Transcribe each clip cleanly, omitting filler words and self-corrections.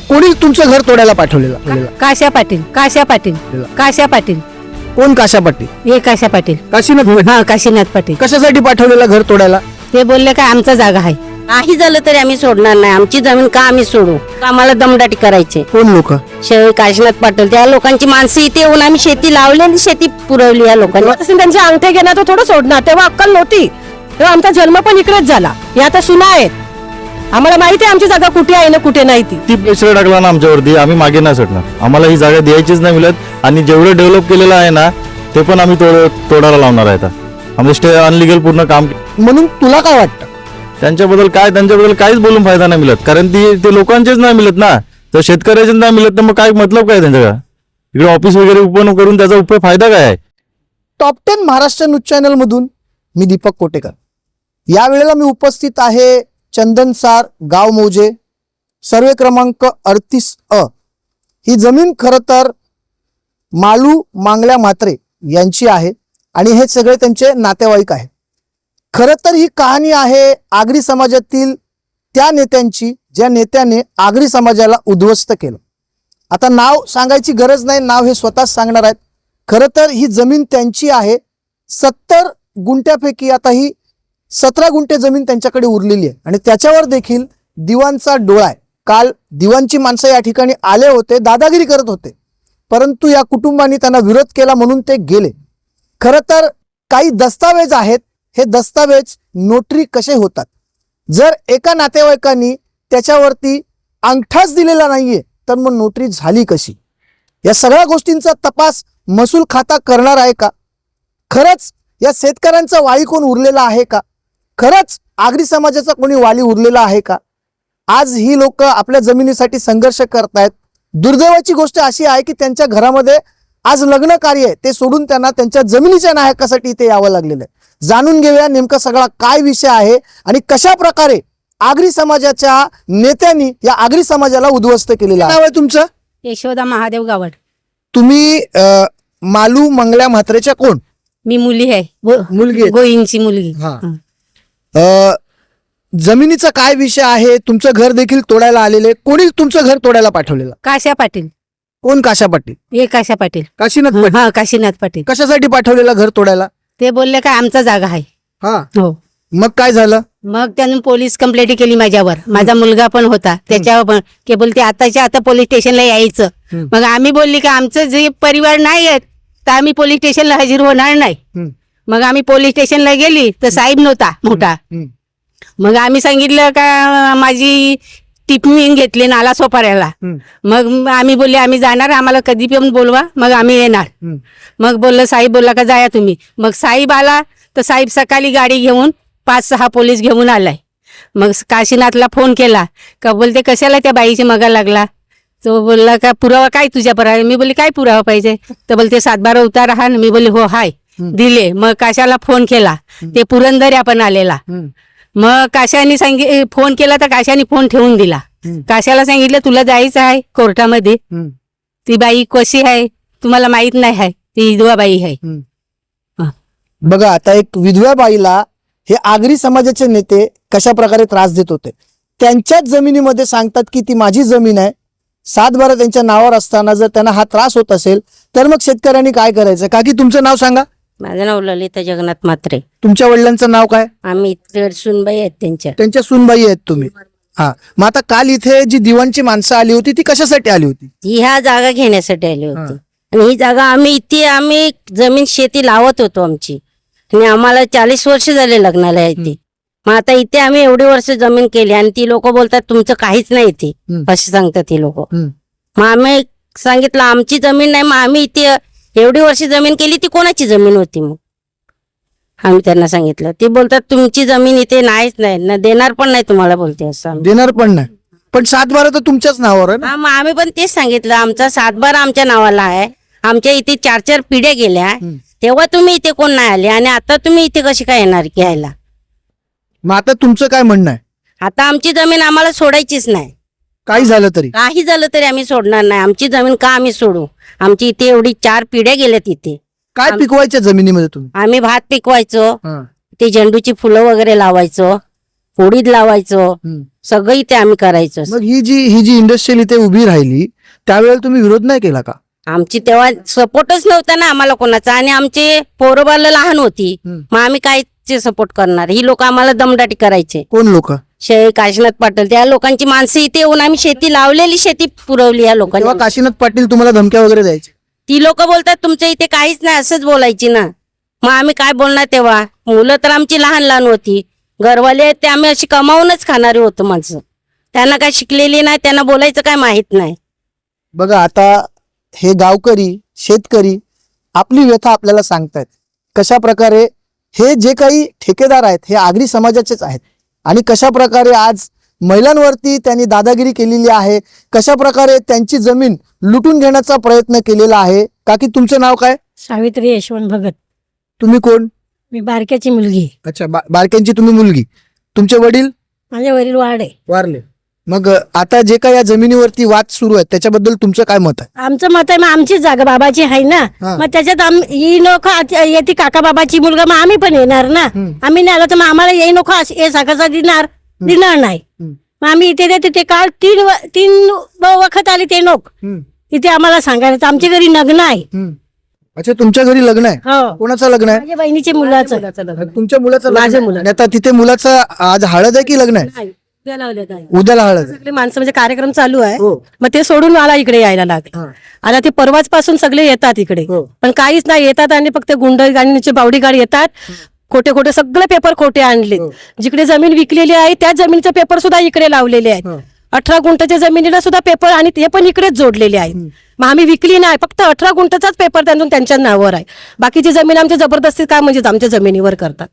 कोणी तुमचं घर तोडायला पाठवलेलं? काशा पाटील, काशा पाटील, काशा पाटील. कोण? काशा पाटील? हे काशा पाटील. काशीनाथ? हा, काशीनाथ पाटील. कशासाठी पाठवलेलं घर तोडायला? ते बोलले काय आमचा जागा आहे. काही झालं तरी आम्ही सोडणार नाही. आमची जमीन का आम्ही सोडू? आम्हाला दमदाटी करायचे. कोण लोक? काशीनाथ पाटील, त्या लोकांची माणसं इथे येऊन आम्ही शेती लावलेली, शेती पुरवली या लोकांनी. त्यांचे अंगठे घेणार तर थोडं सोडणार. तेव्हा अक्कल नव्हती. तेव्हा आमचा जन्म पण इकडेच झाला. या आता सुना आहेत. आम्हाला माहिती आहे आमची जागा कुठे आहे ना कुठे नाही. ती प्रेशर टाकला ना आमच्यावरती, आम्ही मागे नाही सुटणार. आम्हाला ही जागा द्यायचीच नाही मिळत. आणि जेवढं डेव्हलप केलेलं आहे ना ते पण आम्ही तोडायला लावणार आहे. आम्ही अनलिगल पूर्ण काम. म्हणून तुला काय वाटतं? त्यांच्याबद्दल काहीच बोलून फायदा नाही मिळत. कारण ते लोकांचेच नाही मिळत ना. तर शेतकऱ्याचेच नाही मिळत तर मग काय मतलब काय त्यांच्या? इकडे ऑफिस वगैरे ओपन करून त्याचा उपयोग फायदा काय आहे? टॉप 10 महाराष्ट्र न्यूज चॅनल मधून मी दीपक कोटेकर. या वेळेला मी उपस्थित आहे चंदनसार गाव मौजे, सर्वे क्रमांक 38A. ही जमीन खरं तर मालू मांगल्या म्हात्रे यांची आहे आणि हे सगळे त्यांचे नातेवाईक आहे. खरं तर ही कहाणी आहे आगरी समाजातील त्या नेत्यांची, ज्या नेत्याने आगरी समाजाला उद्ध्वस्त केलं. आता नाव सांगायची गरज नाही, नाव हे स्वतःच सांगणार आहेत. खरं तर ही जमीन त्यांची आहे. 70 गुंठ्यापैकी आता ही 17 गुंठे जमीन त्यांच्याकडे उरलेली आहे आणि त्याच्यावर देखील दिवाणचा डोळा आहे. काल दिवाणची माणसं या ठिकाणी आले होते, दादागिरी करत होते, परंतु या कुटुंबाने त्यांना विरोध केला म्हणून ते गेले. खरं तर काही दस्तावेज आहेत. हे दस्तावेज नोटरी कसे होतात? जर एका नातेवाईकांनी त्याच्यावरती अंगठाच दिलेला नाहीये तर मग नोटरी झाली कशी? या सगळ्या गोष्टींचा तपास महसूल खाता करणार आहे का? खरंच या शेतकऱ्यांचा वाली कोण उरलेला आहे का? खरंच आगरी समाजाचा कोणी वाली उरलेला आहे का? आज ही लोक आपल्या जमिनीसाठी संघर्ष करतायत. दुर्दैवाची गोष्ट अशी आहे की त्यांच्या घरामध्ये आज लग्न कार्य आहे, ते सोडून त्यांना त्यांच्या जमिनीच्या नाहकासाठी इथे यावं लागलेलं आहे. जाणून घेऊया नेमका सगळा काय विषय आहे आणि कशा प्रकारे आगरी समाजाच्या नेत्यांनी या आगरी समाजाला उद्ध्वस्त केलेलं आहे. तुमचं? यशोदा महादेव गावड. तुम्ही मालू मंगल्या म्हात्रेच्या कोण? मी मुली आहे. मुलगी आहे. गोईंची मुलगी. जमिनीचा काय विषय आहे? तुमचं घर देखील तोडायला आलेले. कोणी तुमचं घर तोडायला पाठवलेलं? काशा पाटील. कोण? काशा पाटील? हे काशा पाटील. काशीनाथ पाटील? हा, काशीनाथ पाटील. कशासाठी पाठवलेलं घर तोडायला? ते बोलले काय आमचा जागा आहे. हा, हो. मग काय झालं? मग त्यांनी पोलीस कंप्लेंट केली माझ्यावर. माझा मुलगा पण होता त्याच्यावर पण, की बोलते आताच्या आता पोलीस स्टेशनला यायचं. मग आम्ही बोलली की आमचं जे परिवार नाही आहेत तर आम्ही पोलीस स्टेशनला हजर होणार नाही. मग आम्ही पोलीस स्टेशनला गेली तर साहेब नव्हता मोठा. मग आम्ही सांगितलं का माझी टिप्पणी घेतली नाला सोपाऱ्याला. मग आम्ही बोलले आम्ही जाणार, आम्हाला कधी पण बोलवा, मग आम्ही येणार. मग बोललं साहेब बोलला का जाया तुम्ही. मग साहेब आला तर साहेब सकाळी गाडी घेऊन 5-6 पोलीस घेऊन आलाय. मग काशीनाथला फोन केला का बोलते कशाला त्या बाईची मगा लागला. तो बोलला का पुरावा काय तुझ्यापर्यंत? मी बोलली काय पुरावा पाहिजे? तर बोलते 7-12 उतार हा. मी बोलली हो हाय, दिले. मग काशाला फोन केला, ते पुरंदर आपण आलेला. मग काशाने फोन केला तर काशाने फोन ठेवून दिला. काशाला सांगितलं तुला जायचं आहे कोर्टामध्ये. ती बाई कशी आहे तुम्हाला माहित नाही आहे, ती विधवा बाई आहे. बघा आता एक विधवा बाईला हे आगरी समाजाचे नेते कशा प्रकारे त्रास देत होते. त्यांच्याच जमिनीमध्ये सांगतात की ती माझी जमीन आहे. 7-12 त्यांच्या नावावर असताना जर त्यांना हा त्रास होत असेल तर मग शेतकऱ्यांनी काय करायचं? काकी तुमचं नाव सांगा. माझं नाव ललिता जगन्नाथ म्हात्रे. तुमच्या वडिलांचं नाव काय? आम्ही इथे सुनबाई आहेत त्यांच्या. त्यांच्या सुनबाई आहेत तुम्ही? हा. मग आता काल इथे जी दिवाणची माणसं आली होती ती कशासाठी आली होती? ही ह्या जागा घेण्यासाठी आली होती. आणि ही जागा आम्ही जमीन शेती लावत होतो आमची. आणि आम्हाला 40 वर्ष झाले लग्नाला इथे. मग आता इथे आम्ही एवढी वर्ष जमीन केली आणि ती लोक बोलतात तुमचं काहीच नाही इथे, असे सांगतात ती लोक. मग आम्ही सांगितलं आमची जमीन नाही. मग आम्ही इथे एवढी वर्ष जमीन केली, ती कोणाची जमीन होती? मग आम्ही त्यांना सांगितलं. ती बोलतात तुमची जमीन इथे नाहीच नाही, देणार पण नाही तुम्हाला, बोलते असं. देणार पण नाही, पण 7-12 तर तुमच्याच नावावर आहे ना? मग आम्ही पण तेच सांगितलं आमचा 7-12 आमच्या नावाला आहे. आमच्या इथे 4-4 पिढ्या गेल्या. तेव्हा तुम्ही इथे कोण नाही आले आणि आता तुम्ही इथे कशी काय येणार घ्यायला? मग आता तुमचं काय म्हणणं आहे? आता आमची जमीन आम्हाला सोडायचीच नाही. काही झालं तरी? काही झालं तरी आम्ही सोडणार नाही. आमची जमीन का आम्ही सोडू? आमची इथे एवढी 4 पिढ्या गेल्यात इथे. काय पिकवायच्या जमिनीमध्ये तुम्ही? आम्ही भात पिकवायचो, ते झेंडूची फुलं वगैरे लावायचो. होडीत लावायचो, हम्म. सगळं इथे आम्ही करायचो. मग ही जी इंडस्ट्रियल इथे उभी राहिली त्यावेळेला तुम्ही विरोध नाही केला का? आमची तेव्हा सपोर्टच नव्हता ना आम्हाला कोणाचा, आणि आमचे पोरबाला लहान होती, हम्म. मग आम्ही काय सपोर्ट करणार. ही लोक आम्हाला दमदाटी करायचे. कोण लोक? काशीनाथ पाटील, त्या लोकांची माणसं इथे येऊन आम्ही शेती लावलेली शेती पुरवली या तेव्हा लोकांनी. काशीनाथ पाटील तुम्हाला धमक्या वगैरे द्यायचे? ती लोक बोलतात तुमच्या इथे काहीच नाही असंच बोलायची ना. मग आम्ही काय बोलणार तेव्हा? मुलं तर आमची लहान लहान होती, घरवाले आहेत ते आम्ही अशी कमावूनच खाणारी होतो माणसं. त्यांना काय शिकलेली नाही, त्यांना बोलायचं काय माहित नाही. बघा आता हे गावकरी शेतकरी आपली व्यथा आपल्याला सांगतायत कशा प्रकारे हे जे काही ठेकेदार आहेत हे आगरी समाजाचेच आहेत आणि कशा प्रकारे आज महिलांवरती त्यांनी दादागिरी केलेली आहे, कशा प्रकारे त्यांची जमीन लुटून घेण्याचा प्रयत्न केलेला आहे. काकी तुमचं नाव काय? सावित्री यशवंत भगत. तुम्ही कोण? मी बारक्याची मुलगी. अच्छा, बारक्यांची तुम्ही मुलगी. तुमचे वडील माझे वडील वाढे. वारले. मग आता जे काही या जमिनीवरती वाद सुरू आहे त्याच्याबद्दल तुमचं काय मत आहे? आमचं मत आहे, मग आमची जागा बाबाची आहे ना, हा. मग त्याच्यात ही नको येते काका बाबाची मुलगा, मग आम्ही पण येणार ना. आम्ही नाही आलो तर मग आम्हाला येई नको हे साखरचा दिणार नाही. मग आम्ही इथे देते ते काल तीन वखत आले ते लोक इथे आम्हाला सांगायला, तर आमच्या घरी लग्न आहे. अच्छा, तुमच्या घरी लग्न आहे? हो, कोणाचं लग्न आहे? माझ्या बहिणीच्या मुलाचं. तुमच्या मुलाचं लग्न माझ्या आहे? मुलाचं. आणि आता तिथे मुलाचं आज हळद आहे की लग्न आहे? नाही, उद्या लावल्यात आहे. उद्याला हळद आहे. सगळे माणसं म्हणजे कार्यक्रम चालू आहे, हो. मग ते सोडून मला इकडे यायला लागले. हा. आता ते परवाच पासून सगळे येतात इकडे, हो. पण काहीच नाही, येतात आणि फक्त गुंड आणि बावडी गाडी येतात. खोटे खोटे सगळे पेपर खोटे आणले. हो. जिकडे जमीन विकलेली आहे त्या जमिनीचे पेपर सुद्धा इकडे लावलेले आहेत. हो. 18 गुंठच्या जमिनीला सुद्धा पेपर आणि ते पण इकडेच जोडलेले आहेत. मग आम्ही विकली नाही, फक्त 18 गुंठचाच पेपर त्यांच्या नावावर आहे. बाकीची जमीन आमच्या जबरदस्ती काय म्हणजे आमच्या जमिनीवर करतात.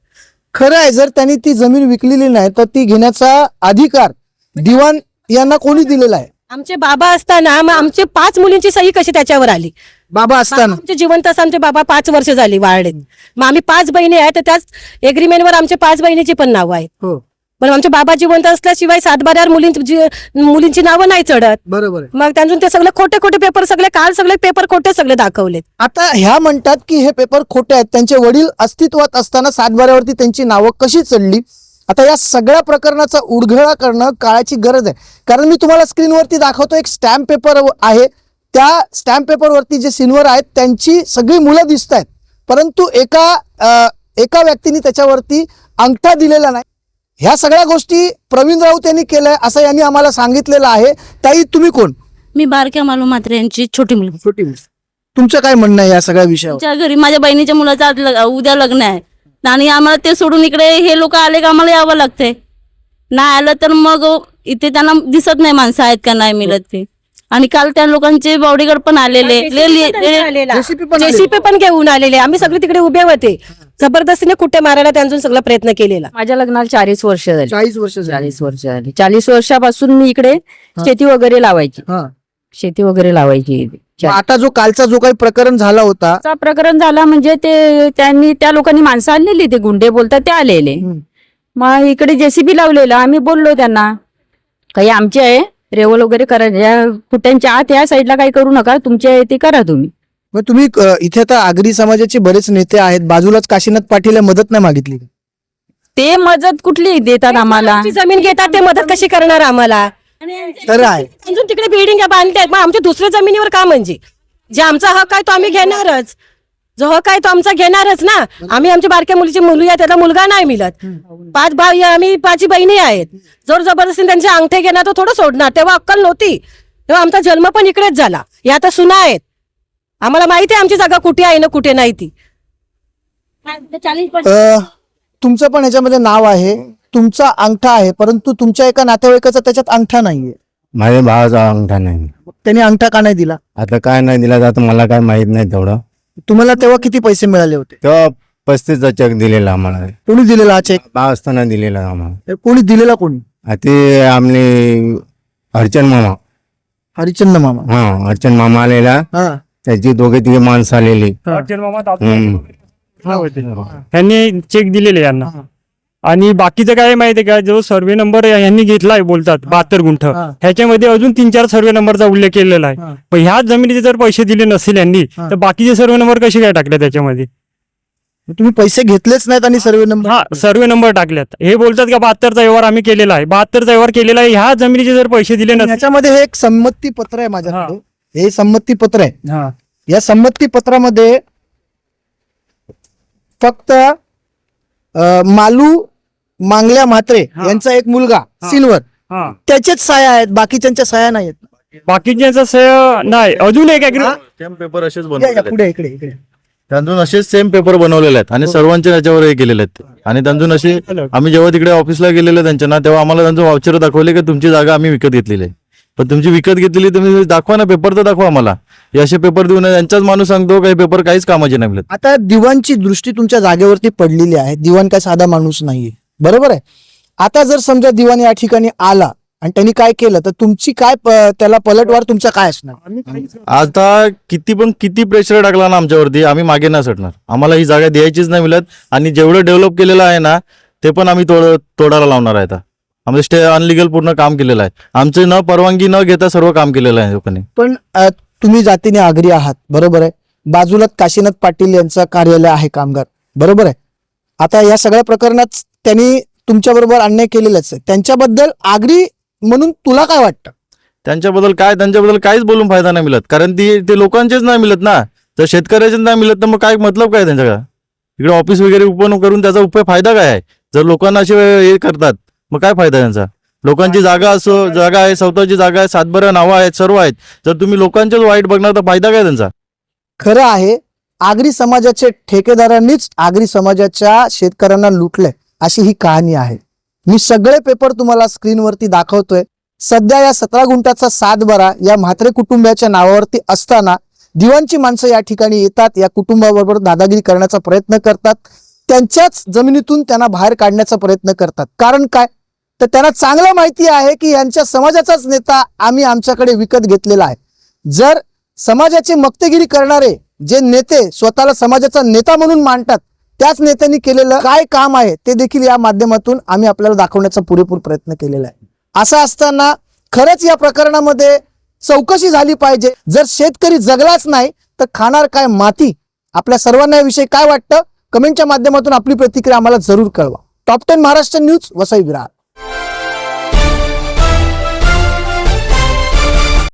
खरं आहे, जर त्यांनी ती जमीन विकलेली नाही तर ती घेण्याचा अधिकार दिवाण यांना कोणी दिलेला आहे? आमचे बाबा असताना मग आमचे 5 मुलींची सही कशी त्याच्यावर आली? बाबा असताना? आमचे जिवंत असताना आमचे बाबा 5 वर्ष झाली वाढलेत. मग आम्ही 5 बहिणी आहेत, तर त्याच एग्रीमेंटवर आमच्या 5 बहिणीची पण नावं आहेत. हो, पण आमचे बाबा जिवंत असल्याशिवाय 7/12 मुलींची नावं नाही चढत. बरोबर आहे. मग त्यांतून ते सगळे खोटे खोटे पेपर सगळे काल सगळे पेपर खोटे सगळे दाखवलेत. आता ह्या म्हणतात की हे पेपर खोटे आहेत, त्यांचे वडील अस्तित्वात असताना 7/12 त्यांची नावं कशी चढली? आता या सगळ्या प्रकरणाचा उडघळा करणं काळाची गरज आहे. कारण मी तुम्हाला स्क्रीनवरती दाखवतो, एक स्टॅम्प पेपर आहे, त्या स्टॅम्प पेपरवरती जे सिन्वर आहेत त्यांची सगळी मुलं दिसत आहेत, परंतु एका व्यक्तीने त्याच्यावरती अंगठा दिलेला नाही. ह्या सगळ्या गोष्टी प्रवीण राऊत यांनी केल्या असं यांनी आम्हाला सांगितलेलं आहे. ताई, तुम्ही कोण? मी बारक्या मालू मात्रे यांची छोटी मुलगी. छोटी. तुमचं काय म्हणणं आहे या सगळ्या विषयावर? आमच्या घरी माझ्या बहिणीच्या मुलाचं आज उद्या लग्न आहे आणि आम्हाला ते सोडून इकडे हे लोक आले का आम्हाला यावं लागतंय. नाही आलं तर मग इथे त्यांना दिसत नाही माणसं आहेत का नाही मिळत ते. आणि काल त्या लोकांचे बॉडीगार्ड पण आलेले, जेसीपी पण घेऊन आलेले. आम्ही सगळे तिकडे उभे होते, जबरदस्तीने कुठे मारायला त्यांचा सगळा प्रयत्न केलेला. माझ्या लग्नाला 40 वर्ष झाली. 40 वर्ष झाली. 40 वर्ष झाली. 40 वर्षापासून मी इकडे शेती वगैरे लावायची. हा. शेती वगैरे लावायची. मग आता कालचा जो काही प्रकरण झाला होता, चा प्रकरण झाला म्हणजे ते त्यांनी त्या लोकांनी माणसं आणलेली, ते गुंडे बोलतात ते आलेले. मग इकडे जेसीबी लावलेला. आम्ही बोललो त्यांना काही आमचे आहे रेवल वगैरे करा, या कुट्यांच्या आत या साईडला काही करू नका, तुमच्या ते करा तुम्ही. मग तुम्ही इथे आता आगरी समाजाचे बरेच नेते आहेत, बाजूलाच काशीनाथ पाटील मदत नाही मागितली? ते मदत कुठली देतात आम्हाला? आमची जमीन घेतात ते मदत कशी करणार आम्हाला? खरं आहे. अजून तिकडे बिल्डिंग बांधतात, मग आमच्या दुसऱ्या जमिनीवर का? म्हणजे जे आमचा हक आहे तो आम्ही घेणारच, जो हक आहे तो आमचा घेणारच ना. आम्ही आमच्या बारक्या मुलीची मुलगी आहे, त्याला मुलगा नाही मिळत. 5 भाई आम्ही 5 बहिणी आहेत. जोर जबरदस्ती त्यांचे अंगठे घेणार तर थोडं सोडणार. तेव्हा अक्कल नव्हती, तेव्हा आमचा जन्म पण इकडेच झाला. या आता सुना आहेत, आम्हाला माहिती आहे आमची जागा कुठे आहे ना कुठे नाही ती. तुमचं पण ह्याच्यामध्ये नाव आहे, तुमचा अंगठा आहे, परंतु तुमच्या एका नातेवाईकाचा त्याच्यात अंगठा नाहीये. माझ्या भावाचा अंगठा नाही. त्यांनी अंगठा का नाही दिला? आता काय नाही दिला जात, मला काय माहित नाही तेवढं. तुम्हाला तेव्हा किती पैसे मिळाले होते? तेव्हा 35चा चेक दिलेला आम्हाला, कोणी दिलेला हा चेक? भाव असताना दिलेला आम्हाला. कोणी दिलेला? कोणी? ते आमले अर्चन मामा. हरिचंद मामा. हा, अर्चन मामा आलेला, हा. त्याची 2-3 माणसं आलेली. यांनी चेक दिलेले यांना. आणि बाकीचं काय माहितीये का, जो सर्वे नंबर यांनी घेतलाय बोलतात 72 गुंठ, ह्याच्यामध्ये अजून 3-4 सर्वे नंबरचा उल्लेख केलेला आहे. पण ह्याच जमिनीचे जर पैसे दिले नसतील यांनी, तर बाकीचे सर्वे नंबर कसे काय टाकले त्याच्यामध्ये? तुम्ही पैसे घेतलेच नाहीत आणि सर्वे नंबर हा सर्वे नंबर टाकल्यात. हे बोलतात का 72चा व्यवहार आम्ही केलेला आहे. 72चा व्यवहार केलेला आहे. ह्या जमिनीचे जर पैसे दिले नसते. याच्यामध्ये हे एक संमती पत्र आहे माझ्याकडे. हे संमती पत्र आहे. हा या संमती पत्रामध्ये फक्त मालू मांगल्या म्हात्रे यांचा एक मुलगा सिनवर हा त्याचेच साया आहेत, बाकीच्यांच्या साया नाही आहेत. बाकीच्यांचा नाही. अजून एक सेम पेपर असेच या, बनवलेले या, आहेत. पुढे इकडे इकडे त्यांतून असेच सेम पेपर बनवलेले आहेत आणि सर्वांच्या याच्यावर हे केलेले आहेत. आणि त्यांतून असे आम्ही जेव्हा तिकडे ऑफिसला गेलेलो त्यांच्या ना, तेव्हा आम्हाला त्यांचं वाउचर दाखवले की तुमची जागा आम्ही विकत घेतलेली आहे. पण तुमची विकत घेतलेली तुम्ही दाखवा ना, पेपर तर दाखवा आम्हाला. हे असे पेपर देऊन यांचाच माणूस सांगतो काही पेपर काहीच कामाचे नाही मिळत. आता दिवाणची दृष्टी तुमच्या जागेवरती पडलेली आहे. दिवाण काय साधा माणूस नाहीये, बरोबर आहे. आता जर समजा दिवाण या ठिकाणी आला आणि त्यांनी काय केलं तर तुमची काय त्याला पलटवार तुमचा काय असणार? आता किती प्रेशर टाकला ना आमच्यावरती, आम्ही मागे नाही सटणार. आम्हाला ही जागा द्यायचीच नाही मिळत आणि जेवढं डेव्हलप केलेलं आहे ना ते पण आम्ही तोडायला लावणार आहे. आता आम्ही अनलिगल पूर्ण काम केलेलं आहे. आमची न परवानगी न घेता सर्व काम केलेलं आहे लोकांनी. पण तुम्ही जातीने आगरी आहात, बरोबर आहे. बाजूला काशीनाथ पाटील यांचं कार्यालय आहे कामगार, बरोबर आहे. आता या सगळ्या प्रकरणात त्यांनी तुमच्या बरोबर अन्याय केलेलाच आहे. त्यांच्याबद्दल आगरी म्हणून तुला काय वाटतं? त्यांच्याबद्दल काहीच बोलून फायदा नाही मिळत, कारण ते लोकांचेच नाही मिळत ना. तर शेतकऱ्याचेच नाही मिळत तर मग काय मतलब काय त्यांच्या? इकडे ऑफिस वगैरे ओपन करून त्याचा फायदा काय आहे? जर लोकांना असे हे करतात मग काय फायदा त्यांचा? लोकांची जागा आहे, स्वतःची जागा आहे, 7 नावं आहेत, सर्व आहेत. जर तुम्ही लोकांचेच वाईट बघणार तर फायदा काय त्यांचा? खरं आहे, आगरी समाजाचे ठेकेदारांनीच आगरी समाजाच्या शेतकऱ्यांना लुटलंय, अशी ही कहाणी आहे. मी सगळे पेपर तुम्हाला स्क्रीनवरती दाखवतोय. सध्या या 17 गुंठाचा 7 या म्हात्रे कुटुंबाच्या नावावरती असताना दिवाणची माणसं या ठिकाणी येतात, या कुटुंबाबरोबर दादागिरी करण्याचा प्रयत्न करतात. त्यांच्याच जमिनीतून त्यांना बाहेर काढण्याचा प्रयत्न करतात. कारण काय तर त्यांना चांगलं माहिती आहे की यांच्या समाजाचाच नेता आम्ही आमच्याकडे विकत घेतलेला आहे. जर समाजाची मक्तेगिरी करणारे जे नेते स्वतःला समाजाचा नेता म्हणून मांडतात त्याच नेत्यांनी केलेलं काय काम आहे ते देखील या माध्यमातून आम्ही आपल्याला दाखवण्याचा पुरेपूर प्रयत्न केलेला आहे. असं असताना खरंच या प्रकरणामध्ये चौकशी झाली पाहिजे. जर शेतकरी जगलाच नाही तर खाणार काय माती? आपल्या सर्वांना याविषयी काय वाटतं? कमेंटच्या माध्यमातून आपली प्रतिक्रिया आम्हाला जरूर कळवा. Top 10 Maharashtra news, Vasai Virar.